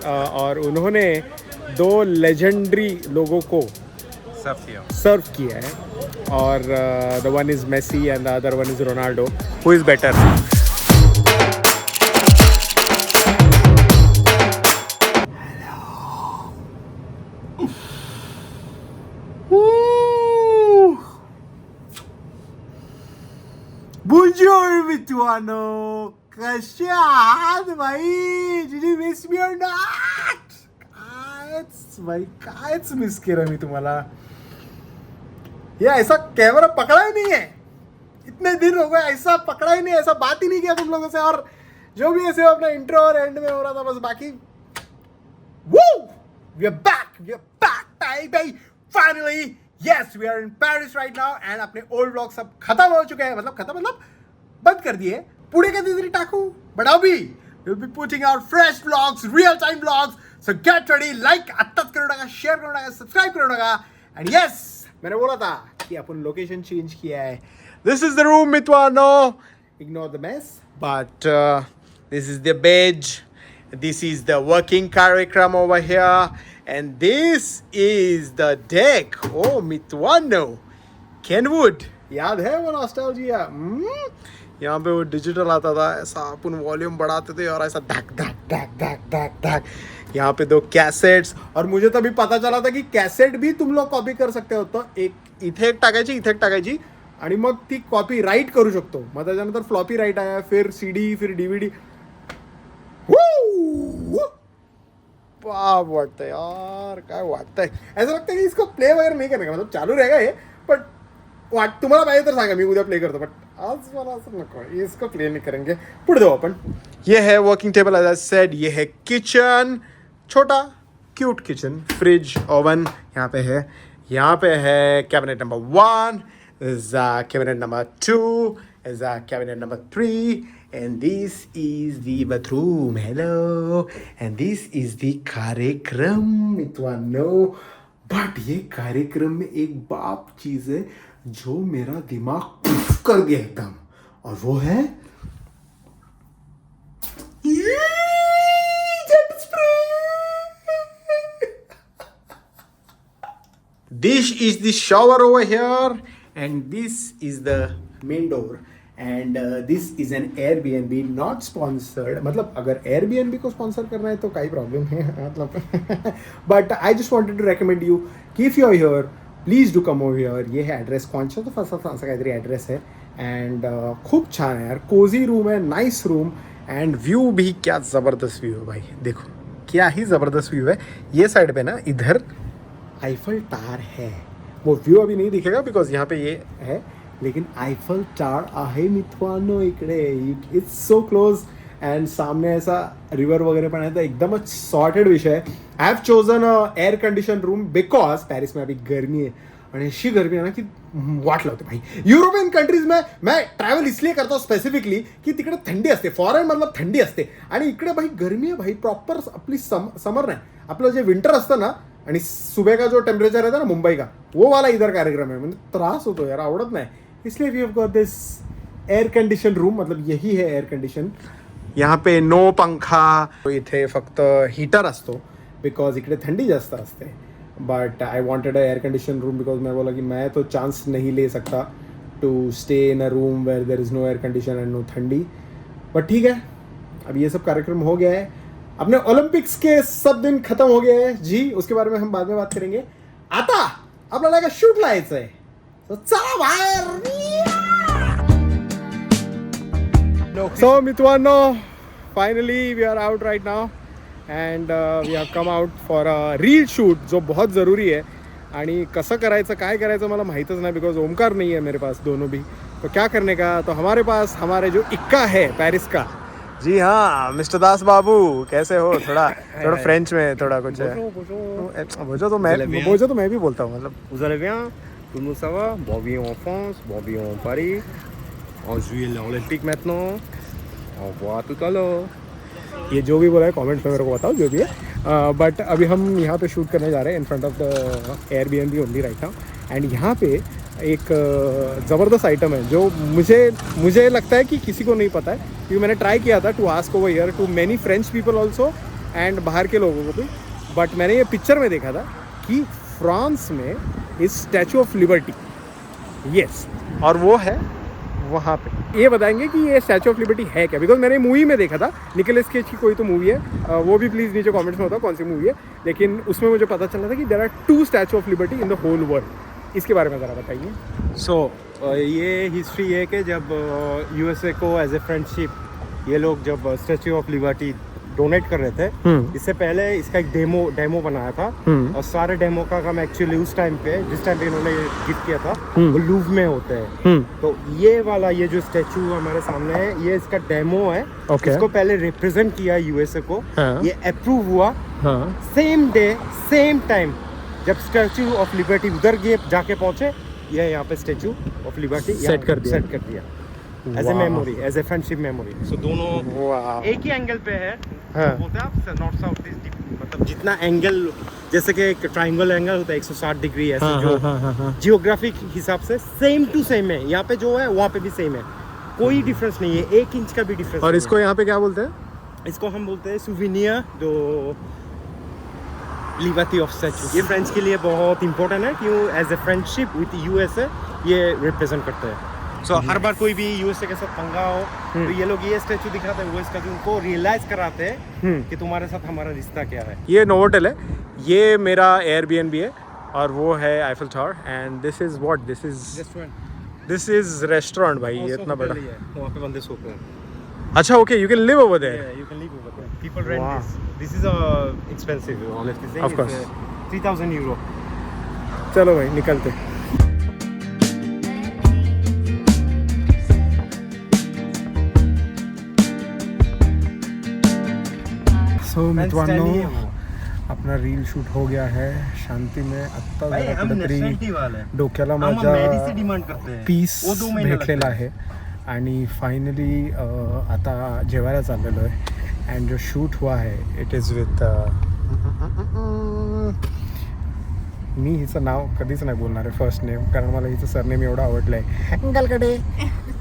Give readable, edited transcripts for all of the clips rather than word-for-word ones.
और उन्होंने 2 लेजेंडरी लोगों को सर्व किया है और the one is Messi and the other one is Ronaldo. Who is better? Bonjour मित्रांनो, कसे आहात भाई? Did you miss me or not? कायच मिस केलं मी तुम्हाला. ये ऐसा कैमरा पकड़ा ही नहीं है, इतने दिन हो गए ऐसा पकड़ा ही नहीं, ऐसा बात ही नहीं किया तुम लोगों से. और जो भी ऐसे अपना इंट्रो और एंड में हो रहा था बस. बाकी we are back baby, finally. Yes, we are in Paris right now and अपने old vlogs सब खत्म हो चुके हैं. मतलब बंद कर दिए. पुढे कधीतरी टाकू. But अभी we'll be putting out fresh vlogs, real time vlogs. So get ready. Like आत्ताच करू नका, शेअर करू नका, सबस्क्राईब करू नका. And yes, मैंने बोला था कि अपन लोकेशन चेंज किया है. This is the room मित्रांनो. Ignore the mess. But this is the bed. This is the working कार्यक्रम over here. And this is the deck. Oh, मित्रांनो, Kenwood. याद है वो नॉस्टैल्जिया? यहाँ पे वो डिजिटल आता था, ऐसा अपन वॉल्यूम बढ़ाते थे और ऐसा धक धक धक धक धक धक. यहाँ पे 2 कैसेट्स. और मुझे तभी पता चला था कि कैसेट भी तुम लोग कॉपी कर सकते हो. तो इथे एक टाकायची आणि मग ती कॉपी राईट करू शकतो. मग त्याच्यानंतर फ्लॉपी राईट आया, फिर CD, फिर DVD. बाप वाटतंय यार, काय वाटतंय. ऐसा लगता है कि इसको प्ले वगैरह नहीं करने का, मतलब चालू रहेगा ये. बट तुम्हाला पाहिजे तर सांगा, मी उद्या प्ले करतो. बट आज मला असं नको, इसको प्ले नहीं करेंगे. पुढे जाऊ आपण. ये है working table as I said. ये है किचन, छोटा क्यूट किचन. फ्रिज, ओवन यहाँ पे है. यहाँ पे है cabinet number 1, cabinet number 2, cabinet number 3, and this is the bathroom. Hello. And this is the कार्यक्रम मित्रांनो. बट ये कार्यक्रम में एक बाप चीज है जो मेरा दिमाग पुफ कर गया एकदम, और वो है jet spray. This is the shower over here, and this is the main door. And this is an Airbnb, not sponsored. मतलब अगर Airbnb को स्पॉन्सर करना है तो काही प्रॉब्लेम है मतलब. But I just wanted to recommend you कि if you are here please do come over here. ये है ॲड्रेस, कॉन्शियस तो असं काहीतरी ॲड्रेस है. अँड खूप छान है यार, कोजी रूम है, नाइस रूम. एंड व्यू भी क्या ज़बरदस्त व्यू है भाई. देखो क्या ही ज़बरदस्त व्यू है. ये साइड पे ना इधर आईफल टावर है. वो व्यू अभी नहीं दिखेगा बिकॉज यहाँ पे ये है, लेकिन आयफल टावर आहे मित्रांनो इकडे. It's so close. अँड सामने ऐसा रिवर वगैरे पण आहे. तर एकदमच सॉर्टेड विषय आहे. I have chosen air condition room because Paris में अभी गर्मी है. आणि अशी गर्मी आहे ना की वाट लावते भाई. युरोपियन कंट्रीज में मैं ट्रॅव्हल इसलिए करता हूँ स्पेसिफिकली की तिकडे थंडी असते. फॉरेन मतलब थंडी असते आणि इकडे भाई गर्मी आहे भाई. प्रॉपर आपली समर नाही, आपलं जे विंटर असतं ना, आणि सुबह का जो टेम्परेचर रहता है ना मुंबई का, वो वाला इधर कार्यक्रम है. म्हणजे त्रास होतो यार, आवडत नाही. इसलिए we have got this air condition room. मतलब यही है एअर कंडिशन. यहाँ पे नो पंखा, इथे फक्त हीटर असतो बिकॉज इकडे थंडी जास्त असते. But I wanted a air condition room because मैं बोला कि मैं तो चांस नहीं ले सकता to stay in a room where there is no air condition and no ठंडी. बट ठीक है, अब ये सब कार्यक्रम हो गया है. अपने ओलंपिक्स के सब दिन खत्म हो गए हैं जी, उसके बारे में हम बाद में बात करेंगे. आता आपल्याला का शूट लायचं आहे, so चला बाहेर. So मित्रांनो, finally we are out right now and we have come out for a reel shoot जो बहुत ज़रूरी है. आणि कसं करायचं काय करायचं मला माहीतच नाही बिकॉज ओमकार नहीं है मेरे पास दोनों भी. तो क्या करने का, तो हमारे पास हमारे जो इक्का है पेरिस का. जी हाँ मिस्टर दास बाबू, कैसे हो? थोड़ा फ्रेंच में थोड़ा कुछ है. बोझो तो मैं भी बोलता हूँ. मतलब Vous allez bien? Tout le monde ça va? Bon bien en France, bon bien en Paris. On joue l'Olympique maintenant. On voit tout à l'heure. ये जो भी बोला है कमेंट्स में मेरे को बताओ जो भी है. बट अभी हम यहाँ पे शूट करने जा रहे हैं in front of the Airbnb only right now. And यहाँ पे एक ज़बरदस्त आइटम है जो मुझे लगता है कि किसी को नहीं पता है, क्योंकि मैंने ट्राई किया था to ask over here to many French people also. And बाहर के लोगों को भी, बट मैंने ये पिक्चर में देखा था कि फ्रांस में is statue of liberty, yes, और वो है वहाँ पे। ये बताएंगे कि ये स्टैचू ऑफ लिबर्टी है क्या, बिकॉज मैंने मूवी में देखा था, निकोलस केज की कोई तो मूवी है, वो भी प्लीज़ नीचे कमेंट्स में बताओ कौन सी मूवी है, लेकिन उसमें मुझे पता चला था कि there are 2 Statue of Liberty in the whole world. इसके बारे में ज़रा बताइए। सो ये हिस्ट्री है कि जब यूएसए को एज ए फ्रेंडशिप ये लोग जब स्टैचू ऑफ लिबर्टी डोनेट कर रहे थे, इससे पहले इसका एक डेमो बनाया था, और सारे डेमो का काम एक्चुअली उस टाइम पे जिस टाइम पे इन्होंने गिफ्ट किया था वो लूव में होते हैं। तो ये वाला ये जो स्टैचू हमारे सामने है ये इसका डेमो है। इसको पहले रिप्रेजेंट किया यूएसए को, ये अप्रूव हुआ सेम डे सेम टाइम जब स्टैचू ऑफ लिबर्टी उधर जाके पहुंचे, ये यहाँ पे स्टैचू ऑफ लिबर्टी सेट कर दिया as a memory, as a friendship memory. So दोनों एक ही एंगल पे है। बोलते हैं आप नॉर्थ साउथ ईस्ट, मतलब जितना एंगल, जैसे कि एक ट्रायंगल एंगल होता है 160 डिग्री, ऐसे जो जियोग्राफिक हिसाब से सेम टू सेम है, यहाँ पे जो है वहाँ पे भी सेम है, कोई डिफरेंस नहीं है, 1 इंच का भी डिफरेंस। और इसको यहाँ पे क्या बोलते हैं? इसको हम बोलते हैं सुविनियर दो लिबर्टी ऑफ स्टैचू। ये फ्रेंच के लिए बहुत इंपॉर्टेंट है, क्यों as a friendship with USA ये रिप्रेजेंट करते हैं। सो हर बार कोई भी यूएसए के साथ पंगा हो तो ये लोग ये स्टैचू दिखाते हैं, वो स्टैचू उनको रियलाइज कराते हैं कि तुम्हारे साथ हमारा रिश्ता क्या है। ये नोवोटेल है, ये मेरा एयरबीएनबी है, और वो है Eiffel tower, and this is what, this is restaurant भाई, ये इतना बड़ा है, वहाँ पे बंदे सोते हैं। अच्छा, okay, you can live over there. You can live over there, people rent this is expensive honestly saying, Of course. 3000 euro. चलो भाई निकलते। सो मित्रांनो, अपना रील शूट हो गया है शांती में। आत्ता जरा कुठेतरी डोक्याला माझ्या पीस भेटलेला आहे, आणि फायनली आता जेवायला चाललेलो आहे, अँड जो शूट हुआ है इट इज विथ मी हिचं नाव कधीच नाही बोलणार आहे फर्स्ट नेम, कारण मला हिचं सरनेम एवढं आवडलं आहे, गलगडे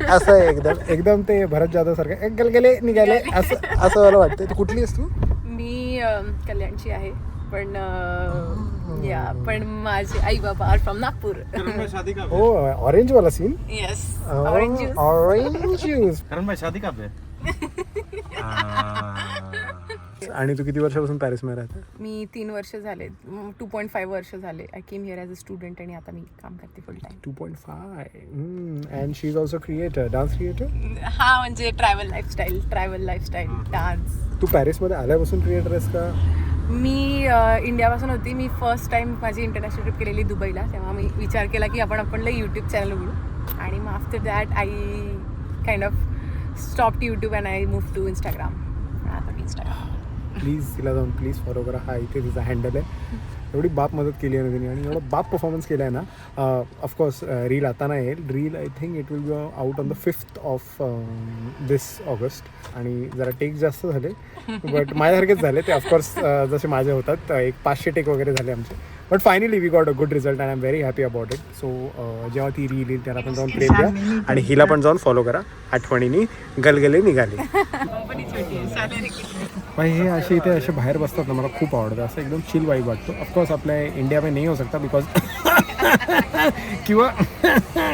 असं आहे, एकदम ते भरत जाधव सारखं गलगले निघाले असं मला वाटतं. तू कुठली आहेस? तू? मी कल्याणची आहे, पण माझे आई बाबा are from Nagpur. Oh, orange वाला सीन. Yes, orange juice. करण भाई शादी कब है? आणि तू किती वर्षापासून पॅरिसमध्ये राहते? मी 3 वर्ष झाले, 2.5 वर्ष झाले. आय केम हिअर ॲज अ स्टुडंट आणि आता मी काम करते full time. 2.5. And she is also creator, dance creator. हा, म्हणजे ट्रॅव्हल लाईफस्टाईल डान्स. तू पॅरिसमध्ये आल्यापासून क्रिएटर आहेस का? मी इंडियापासून होती. मी फर्स्ट टाइम माझी इंटरनॅशनल ट्रिप केलेली दुबईला, तेव्हा मी विचार केला की आपण यूट्यूब चॅनल उघडू, आणि मग after that I kind of stopped YouTube and I move to Instagram. आता मी इंस्टाग्राम. प्लीज तिला जाऊन प्लीज फॉलो करा. हा इथे तिचा हँडल आहे. एवढी बाप मदत केली आहे ना तिने, आणि एवढा बाप परफॉर्मन्स केला आहे ना. ऑफकोर्स रील आता नाही येईल. Reel I think it will be out on the 5th of this August. आणि जरा टेक जास्त झाले, बट माझ्यासारखेच झाले ते ऑफकोर्स, जसे माझे होतात. एक 500 टेक वगैरे झाले आमचे, but finally we got a good result and I am very happy about it. So जेव्हा ती रील येईल त्याला पण जाऊन प्रेम द्या, आणि हिला पण जाऊन फॉलो करा. आठवणीने गलगले निघाले. हे असे इथे असे बाहेर बसतात ना, मला खूप आवडतं. असं एकदम चिल वाईब वाटतो. ऑफकोर्स आपल्या इंडिया में नहीं हो सकता, बिकॉज किंवा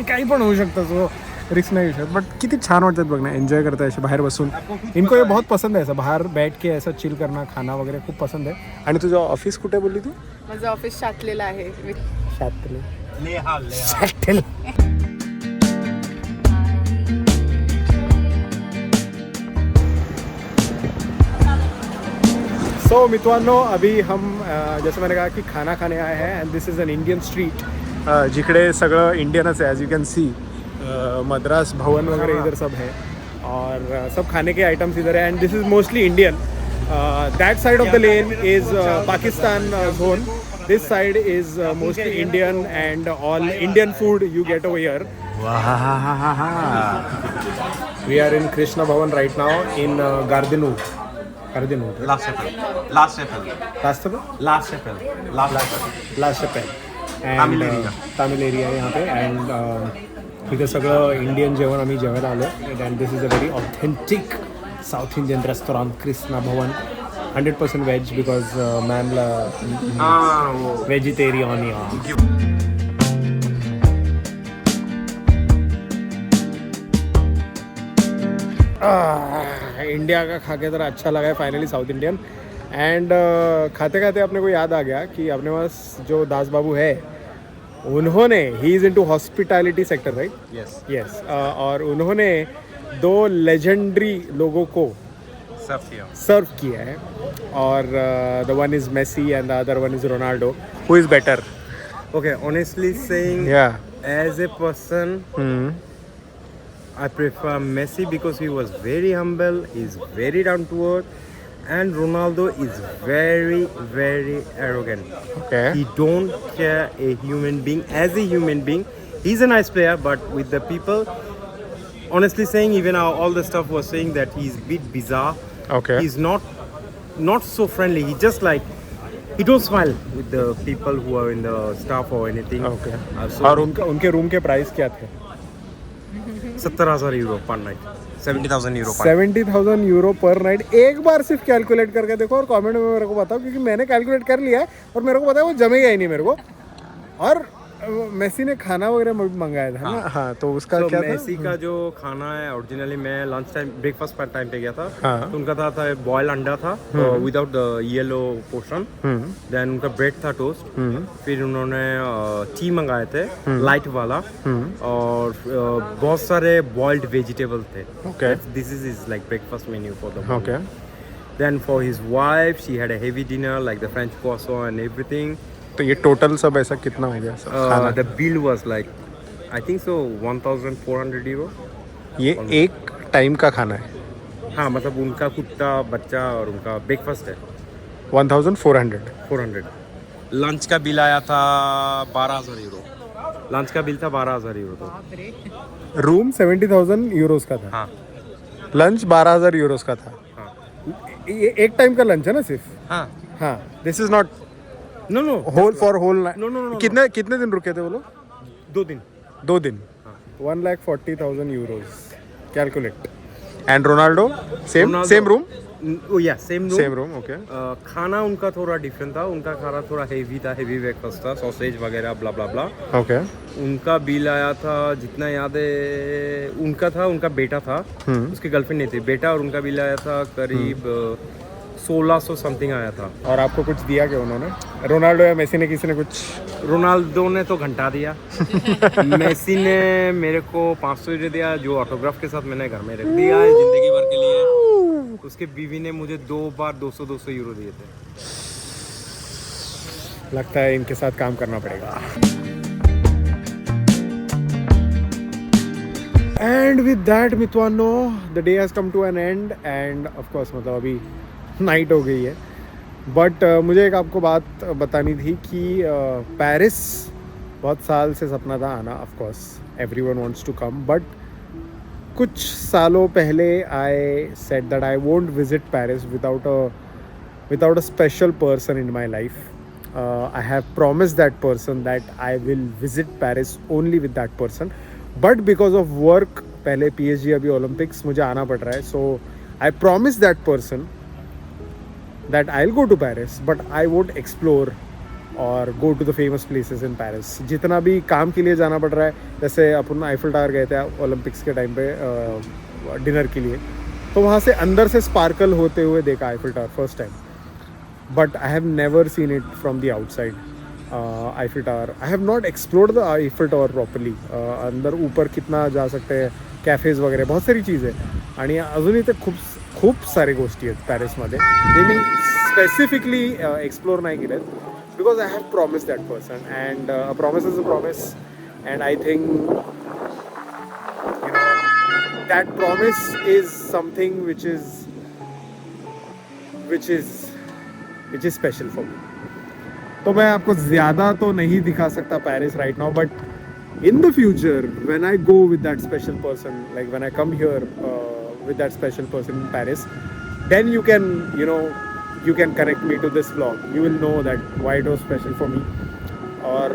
काही पण होऊ शकतं, सो रिस्क नाही घेऊ शकत. बट किती छान वाटतात बघ ना, एन्जॉय करतात असे बाहेर बसून. इनको ये बहुत पसंद है, ऐसा बाहर बैठ के ऐसा चिल करना, खाना वगैरे खूप पसंद आहे. आणि तुझं ऑफिस कुठे बोलली तू? माझं ऑफिस शातलेलं आहे. शातले. सो मित्रांनो, अभी हम जैसे मैंने कहा कि खाना खाने आए हैं, and this is an Indian street. जिकडे सगळं इंडियनच है, as you can see. Madras Bhavan वगैरह इधर सब है, और सब खाने के आइटम्स इधर है, and this is mostly Indian. That side of the lane is Pakistan zone. This side is mostly Indian, and all Indian food you get over here. We are in Krishna Bhavan right now in Gardenu. Last Chapel. Tamil area आहे यहाँ पे. And इथे सगळं Indian जेवण आम्ही जेवायला आलो. And this is a very authentic south Indian restaurant, Krishna Bhavan. 100% veg because ma'am ला वेजिटेरियन या इंडिया का खा के जरा अच्छा लगा है फाइनली साउथ इंडियन एंड खाते खाते अपने को याद आ गया कि अपने पास जो दास बाबू है उन्होंने he is into hospitality sector right yes yes और उन्होंने 2 लेजेंडरी लोगों को सर्व किया है और the one is Messi and the other one is Ronaldo who is better Okay, honestly saying, या as a person, I prefer Messi because he was very humble, he's very down to earth, and Ronaldo is very, very arrogant. Okay He don't care a human being as a human being. He's a nice player, but with the people, honestly saying, even all the stuff was saying that he's a bit bizarre. Okay He's not so friendly. He just like he don't smile with the people who are in the staff or anything. Okay So और उनके room के price क्या थे 70,000 euro per night. 70,000 euro per night. 70,000 euro पर night एक बार सिर्फ calculate करके देखो और कमेंट में मेरे को बताओ क्योंकि मैंने कैलकुलेट कर लिया है और मेरे को पता है वो जमेगा ही नहीं मेरे को और मेसी ने खाना वगैरह मंगाया था ना हाँ तो उसका So, क्या मेसी का जो खाना है ओरिजिनली मैं लंच टाइम ब्रेकफास्ट पर टाइम पे गया था हाँ। तो उनका था बॉयल अंडा था without the yellow portion then उनका ब्रेड था टोस्ट फिर उन्होंने टी मंगाए थे लाइट वाला और बहुत सारे बॉइल्ड वेजिटेबल थे okay this is like breakfast menu for the okay then for his wife she had a heavy dinner like the French croissant and everything तो ये टोटल सब ऐसा कितना हो गया सब खाना the bill was like I think so 1,400 euro. ये एक टाइम का खाना है हाँ मतलब उनका कुत्ता बच्चा और उनका ब्रेकफास्ट है 1,400 400. लंच का बिल आया था 12,000 यूरो. लंच का बिल था 12,000 यूरो. तो रूम 70,000 यूरोस का था हाँ लंच 12,000 यूरोस का था हाँ ये एक टाइम का लंच है ना सिर्फ हाँ हाँ this is not no no whole for whole No. कितने दिन रुके थे वो लोग 2 दिन 2 दिन 1,40,000 Euros calculate and Ronaldo same room या सेम रूम ओके खाना उनका थोड़ा डिफरेंट था उनका खाना थोड़ा हेवी ब्रेकफास्ट था सॉसेज वगैरह ब्ला ब्ला ब्ला ओके उनका बिल आया था जितना याद है उनका बेटा था उसकी गर्लफ्रेंड नहीं थी बेटा और उनका बिल आया था करीब 1,600 समथिंग आया था. और आपको कुछ दिया क्या उन्होंने रोनाल्डो या मेसी ने किसी ने कुछ रोनाल्डो ने तो घंटा दिया मेसी ने मेरे को 500 यूरो दिया जो ऑटोग्राफ के साथ मैंने घर में रख दिया है जिंदगी भर के लिए. उसके बीवी ने मुझे 2 बार 200 यूरो दिए थे. लगता है इनके साथ काम करना पड़ेगा. एंड विद दैट मित्वानो the day has come to an end and of course मतलब अभी नाइट हो गई है बट मुझे एक आपको बात बतानी थी कि पेरिस बहुत साल से सपना था आना. Of course everyone wants to come but कुछ सालों पहले I said that I won't visit Paris without a special person in my life. I have promised that person that I will visit Paris only with that person. But because of work, पहले PSG अभी Olympics मुझे आना पड़ रहा है. So I promised that person that I'll go to Paris, but I won't explore or go to the famous places in Paris. जितना भी काम के लिए जाना पड़ रहा है, जैसे अपन आईफिल टावर गए थे ओलंपिक्स के टाइम पे डिनर के लिए, तो वहाँ से अंदर से स्पार्कल होते हुए देखा Eiffel tower first time. But I have never seen it from the outside. Eiffel Tower. I have not explored the Eiffel Tower properly. अंदर ऊपर कितना जा सकते हैं कॅफेज वगैरे बहुत सारी चीज़ आहे आणि अजूनही ते खूप सारे गोष्टी आहेत पॅरिसमध्ये ते मी स्पेसिफिकली एक्सप्लोर नाही केलेत because I have promise that person and promise is a promise and I think that promise is something which is special for me. तो मैं आपको ज़्यादा तो नहीं दिखा सकता Paris right now, but in the future when I go with that special person, like when I come here with that special person in Paris, then you can connect me to this vlog. You will know that why it was special for me. और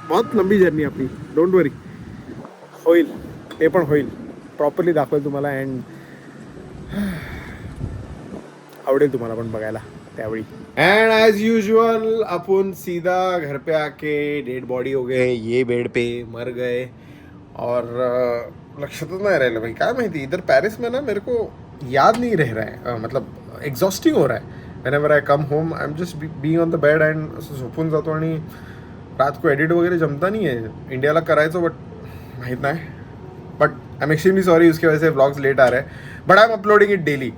बहुत लंबी journey अपनी, don't worry, होईल, ते पण होईल, properly दाखवेल तुम्हाला. अँड आवडेल तुम्हाला पण बघायला त्यावेळी. एंड एज यूजुअल अपन सीधा घर पे आके डेड बॉडी हो गए, ये बेड पे मर गए और लक्षातच नाही राहिलं भाई, काय माहिती. इधर पॅरिस में ना मेरे को याद नहीं रह रहा है, मतलब एक्झॉस्टिंग हो रहा है. whenever I come home I'm just being on the bed and असं झोपून जातो आणि रात को एडिट वगैरे जमता नहीं है. इंडियाला करायचो बट माहीत नाही. But I am extremely sorry, उसकी वजह से व्लॉग्स लेट आ रहे हैं. But I am uploading it daily.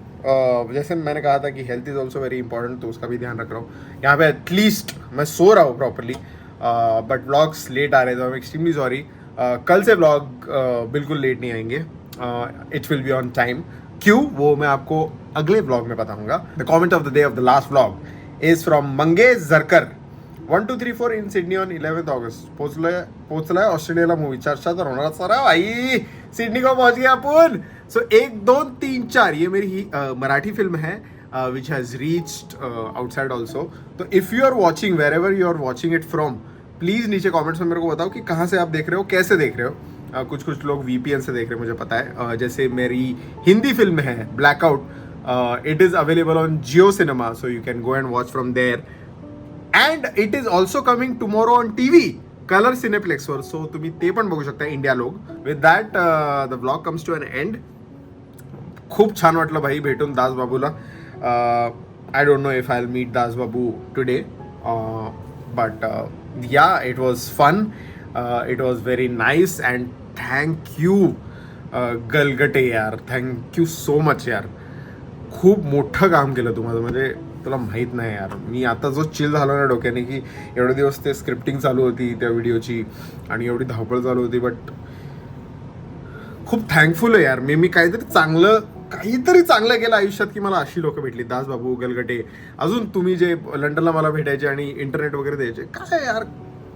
जैसे मैंने कहा था कि health is also very important, तो उसका भी ध्यान रख रहा हूँ. यहाँ पे एटलीस्ट मैं सो रहा हूँ प्रॉपरली, बट व्लॉग्स लेट आ रहे थे. I am extremely sorry. कल से व्लॉग बिल्कुल लेट नहीं आएंगे. It will be on time. क्यों, वो मैं आपको अगले व्लॉग में बताऊंगा. The comment of the day of the last vlog is from Mangesh Jarkar. 1 2 3 4 इन सिडनी ऑन 11th ऑगस्ट. पोचलाय ऑस्ट्रेलियाला मूवी. चर्चा तर होणारच सर भाई. सिडनी को पहुंच गए अपन. सो 1 2 3 4 ये मेरी ही मराठी फिल्म है which has reached outside also. तो if you are watching, wherever you are watching it from, please नीचे कॉमेंट्स में मेरे को बताओ कि कहाँ से आप देख रहे हो, कैसे देख रहे हो. कुछ लोग VPN से देख रहे हैं, मुझे पता है. जैसे मेरी हिंदी फिल्म है blackout, it is available on Jio cinema, so you can go and watch from there. And it is also coming tomorrow on TV Colors सिनेप्लेक्सवर, सो तुम्ही ते पण बघू शकता इंडिया लोक. With that the blog comes to an end. खूप छान वाटलं भाई भेटून दास बाबूला. I don't know if I will meet Das Babu today, but yeah it was fun. It was very nice and thank you Galgate यार, थँक यू सो मच यार. खूप मोठं काम केलं तुम्हाला, म्हणजे तुला माहीत नाही यार. मी आता जो चिल झालो ना डोक्याने, की एवढे दिवस ते स्क्रिप्टिंग चालू होती त्या व्हिडिओची आणि एवढी धावपळ चालू होती, बट खूप थँकफुल आहे यार. मी काहीतरी चांगलं केलं आयुष्यात, की मला अशी लोक भेटली. दास बाबू, गलगटे, अजून तुम्ही जे लंडनला मला भेटायचे आणि इंटरनेट वगैरे द्यायचे. काय यार,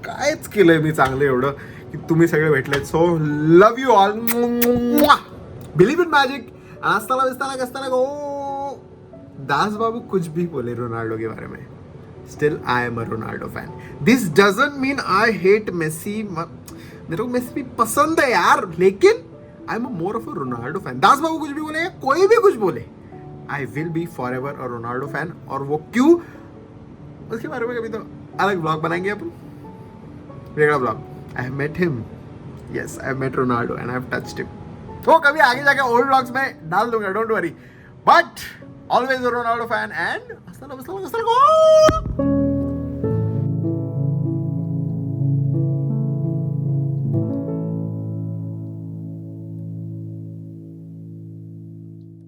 कायच केलंय मी चांगलं एवढं की तुम्ही सगळे भेटलेत. So love you all. Believe in magic. आस्ताला विस्ताला कस्ताला गो. दास बाबू कुछ भी बोले रोनाल्डो के बारे में, still I am a Ronaldo fan. This doesn't mean I hate Messi. मेरे को मेसी भी पसंद है यार, लेकिन I am more of a Ronaldo fan. Das Babu कुछ भी बोले, कोई भी कुछ बोले, I will be forever a Ronaldo fan. और वो क्यों, उसके बारे में कभी तो अलग ब्लॉग बनाएंगे अपन, वेगड़ा blog. I have met him, yes I have met Ronaldo and I have touched him. तो कभी आगे जाके ओल्ड ब्लॉग्स में डाल दूंगा, don't worry. But always a Ronaldo fan and hasta luego.